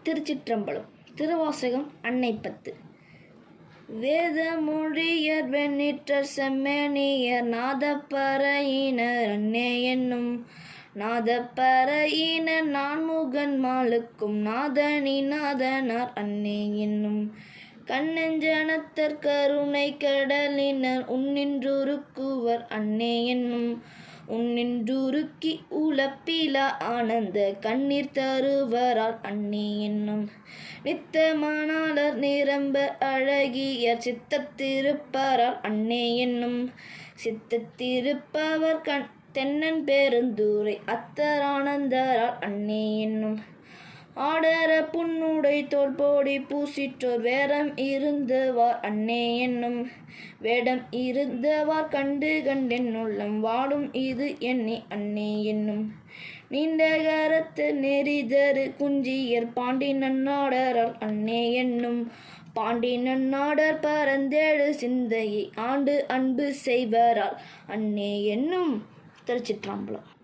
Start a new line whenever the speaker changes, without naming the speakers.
திருச்சிற்றம்பலம். திருவாசகம் அன்னை 10. வேதமொழியர் வெண்ணிற்றர் செம்மேனியர் நாதப்பறையினர் அன்னே என்னும் நாதப்பறையினர் நான்முகன் மாலுக்கும் நாதனி நாதனார் அன்னே என்னும் கண்ணெஞ்சனத்தர் கருணை கடலினர் உன்னின்றுருக்குவர் அன்னே என்னும் உன்னின்றுருக்கி உலப்பில ஆனந்த கண்ணீர் தருவரால் அன்னே என்னும் நித்தமானாளர் நிரம்ப அழகியர் சித்தத்திருப்பரால் அன்னே என்னும் சித்தத்திருப்பவர் தென்னன் பெருந்தூரை அத்தரானந்தரால் அன்னே என்னும் ஆடர புன்னுடை தோல்போடி பூசிற்றோர் வேடம் இருந்தவார் அன்னே என்னும் வேடம் இருந்தவார் கண்டு கண்டென்னுள்ளம் வாடும் இது என்னை அன்னே என்னும் நீண்ட கரத்து நெறிதரு குஞ்சியர் பாண்டி நன்னாடரால் அன்னே என்னும் பாண்டி நன்னாடர் பரந்தேழு சிந்தையை ஆண்டு அன்பு செய்வரால் அன்னே என்னும். திருச்சிற்றம்பலம்.